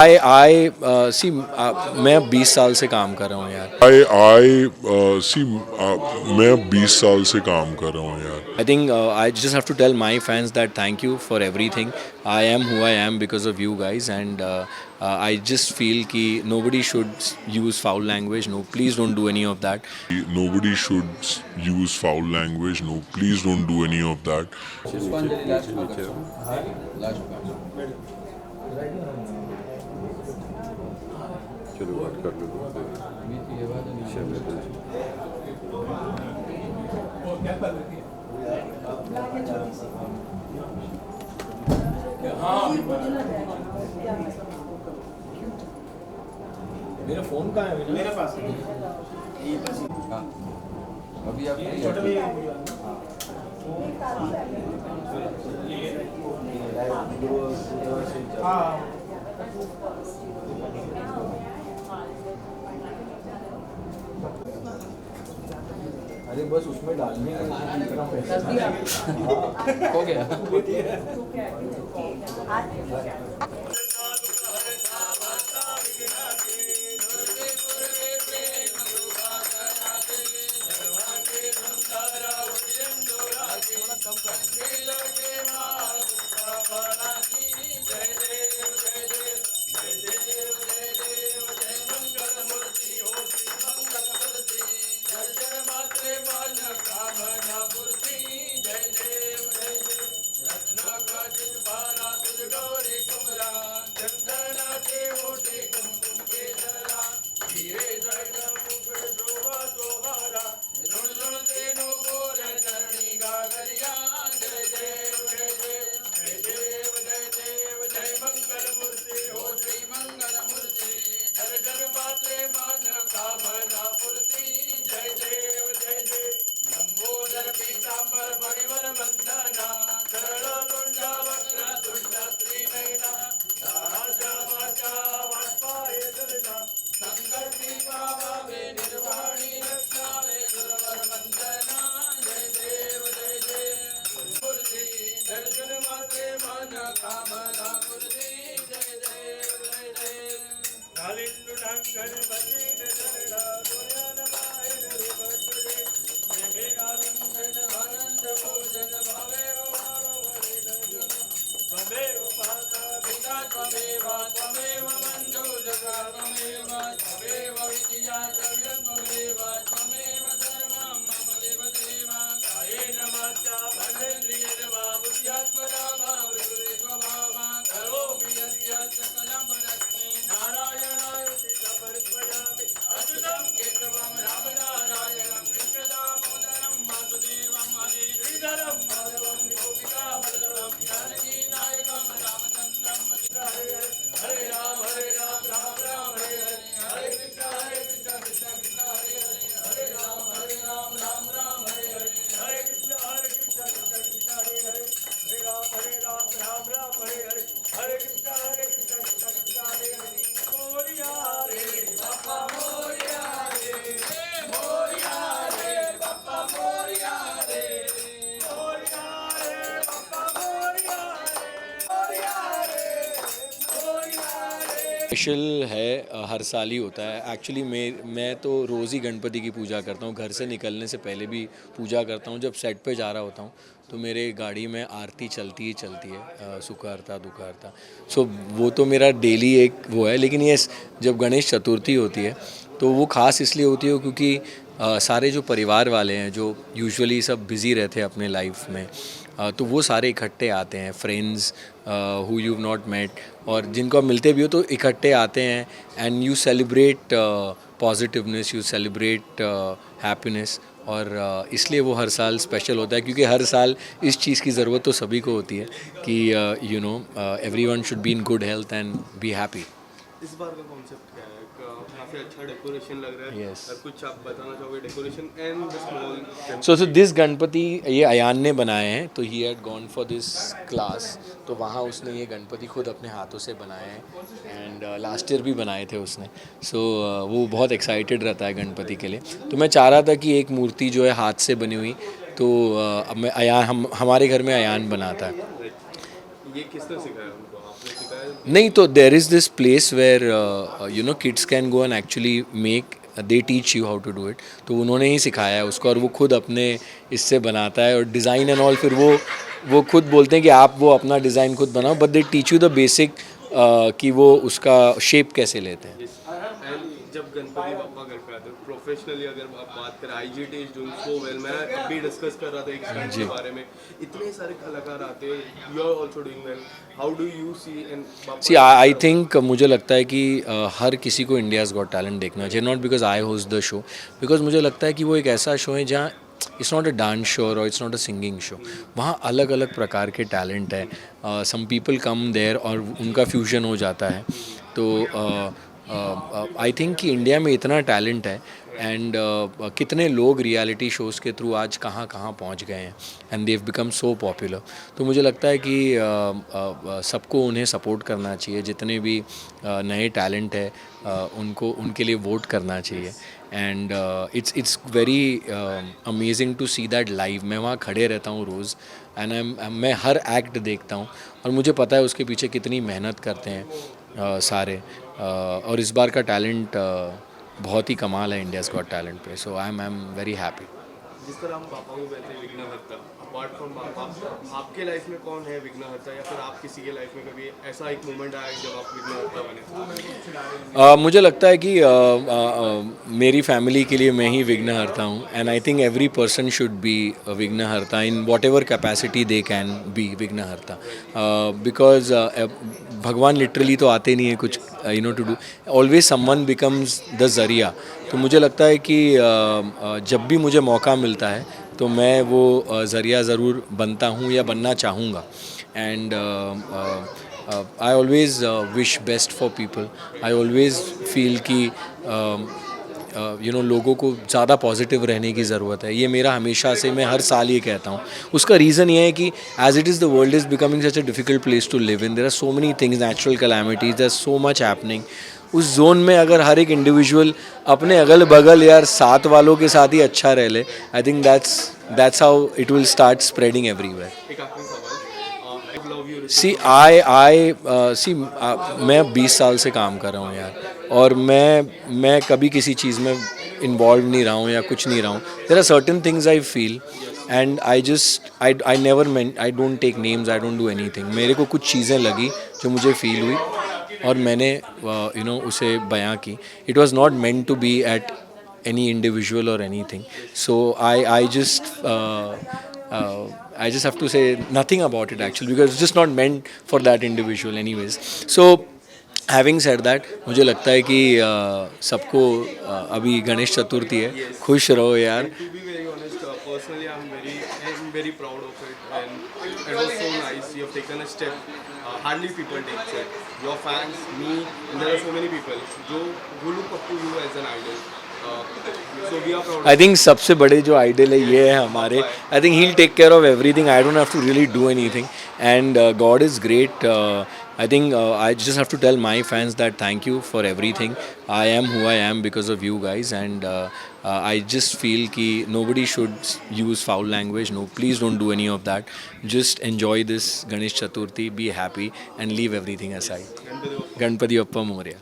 आई सी मैं 20 साल से काम कर रहा हूँ यार। मैं 20 साल से काम कर रहा हूँ यार। I think I just have to tell my fans that thank you for everything. I am who I am because of you guys, and I just feel कि nobody should use foul language. No, please don't do any of that. Nobody should use foul language. No, please don't do any of that. मेरा phone कहाँ है? मेरे पास अभी आप अरे बस उसमें डालने हो गया। स्पेशल है हर साल ही होता है एक्चुअली। मैं तो रोज़ ही गणपति की पूजा करता हूँ। घर से निकलने से पहले भी पूजा करता हूँ। जब सेट पे जा रहा होता हूँ तो मेरे गाड़ी में आरती चलती ही चलती है, सुखहर्ता दुखहर्ता। सो वो तो मेरा डेली एक वो है। लेकिन ये जब गणेश चतुर्थी होती है तो वो ख़ास इसलिए होती है क्योंकि सारे जो परिवार वाले हैं जो यूजुअली सब बिज़ी रहते हैं अपने लाइफ में, तो वो सारे इकट्ठे आते हैं। Friends who you not met और जिनको आप मिलते भी हो तो इकट्ठे आते हैं and you celebrate positiveness, you celebrate happiness. और इसलिए वो हर साल स्पेशल होता है क्योंकि हर साल इस चीज़ की ज़रूरत तो सभी को होती है कि everyone should be in good health and be happy. इस बार का कॉन्सेप्ट क्या है? काफी अच्छा डेकोरेशन लग रहा है। Yes. और कुछ आप बताना चाहोगे decoration and the small? So this Ganpati ये अयान ने बनाए हैं। तो he had gone for this class. तो वहाँ उसने ये गणपति खुद अपने हाथों से बनाए हैं एंड लास्ट ईयर भी बनाए थे उसने। सो वो बहुत एक्साइटेड रहता है गणपति के लिए। तो मैं चाह रहा था कि एक मूर्ति जो है हाथ से बनी हुई, तो अब मैं अयान हमारे घर में अयान बनाता है। ये किसने सिखाया उनको? आपने सिखाया नहीं तो there is this place where you know kids can go and actually make they teach you how to do it. तो उन्होंने ही सिखाया है उसको और वो खुद अपने इससे बनाता है और डिज़ाइन एंड ऑल. फिर वो खुद बोलते हैं कि आप वो अपना डिज़ाइन खुद बनाओ, but they teach you the basic कि वो उसका शेप कैसे लेते हैं. एंड जब गणपति बप्पा घर पे आते हैं प्रोफेशनली अगर आप बात करें IGT is doing so well. मैं अभी डिस्कस कर रहा था एक स्टंट के बारे में. इतने सारे कलाकार आते हैं, you are also doing well. How do you see and see I think मुझे लगता है कि हर किसी को इंडियाज़ गॉट टैलेंट देखना चाहिए. Not because I host the show, because मुझे लगता है कि वो एक ऐसा शो है जहाँ it's not a dance show और it's not a singing show. वहाँ अलग अलग प्रकार के टैलेंट है. सम पीपल कम देयर और उनका फ्यूजन हो जाता है. तो आई थिंक कि इंडिया में इतना टैलेंट है एंड कितने लोग रियलिटी शोज़ के थ्रू आज कहाँ कहाँ पहुँच गए हैं and they have become so popular. तो मुझे लगता है कि सबको उन्हें सपोर्ट करना चाहिए. जितने भी नए टैलेंट है उनको उनके लिए वोट करना चाहिए. And it's very amazing to see that live. मैं वहाँ खड़े रहता हूँ रोज़ एंड मैं हर एक्ट देखता हूँ और मुझे पता है उसके पीछे कितनी मेहनत करते हैं सारे. और इस बार का टैलेंट बहुत ही कमाल है इंडियाज़ गॉट टैलेंट पे. सो आई एम वेरी हैप्पी. जिस तरह हम पापा को कहते हैं विघ्नहर्ता, अपार्ट फ्रॉम पापा आपके लाइफ में कौन है विघ्नहर्ता, या फिर आप किसी के लाइफ में कभी ऐसा एक मोमेंट आया जब आप विघ्नहर्ता बने? मुझे लगता है कि मेरी फैमिली के लिए मैं ही विघ्नहर्ता हूँ. And I think every person should be vighnaharta in whatever capacity they can be vighnaharta. Because भगवान लिटरली तो आते नहीं है कुछ you know to do. Always someone becomes the zariya. तो मुझे लगता है कि जब भी मुझे मौका मिलता है तो मैं वो ज़रिया ज़रूर बनता हूँ या बनना चाहूँगा. And I always wish best for people. I always feel कि यू नो लोगों को ज़्यादा पॉजिटिव रहने की ज़रूरत है. ये मेरा हमेशा से, मैं हर साल ये कहता हूँ. उसका रीज़न ये है कि as it is the world is becoming such a difficult place to live in. There are so many things, natural calamities, there so much happening. उस जोन में अगर हर एक इंडिविजुअल अपने अगल बगल यार साथ वालों के साथ ही अच्छा रह ले, I think that's how it will start spreading everywhere. एक आखिरी सवाल, आई लव यू. सी मैं 20 साल से काम कर रहा हूँ यार और मैं कभी किसी चीज़ में इन्वॉल्व नहीं रहा हूँ या कुछ नहीं रहा हूँ. There are certain things I feel and I never I don't take names, I don't do anything. मेरे को कुछ चीज़ें लगी जो मुझे फील हुई और मैंने यू नो उसे बयां की. It was not meant to be at any individual or anything. So I just have to say nothing about it actually because it's just not meant for that individual anyways. So having said that, मुझे लगता है कि सबको अभी गणेश चतुर्थी है. खुश रहो यार. To be very honest, personally, I'm very proud of it, and it was so nice. You have taken a step. Hardly people take it. Your fans, me, and there are so many people who look up to you as an idol. So we are proud. I think सबसे बड़े जो idol है ये है हमारे. I think he'll take care of everything. I don't have to really do anything. And God is great. I think I just have to tell my fans that thank you for everything. I am who I am because of you guys. And I just feel कि nobody should use foul language. No, please don't do any of that. Just enjoy this Ganesh Chaturthi, be happy and leave everything aside. Ganpati Bappa Moria.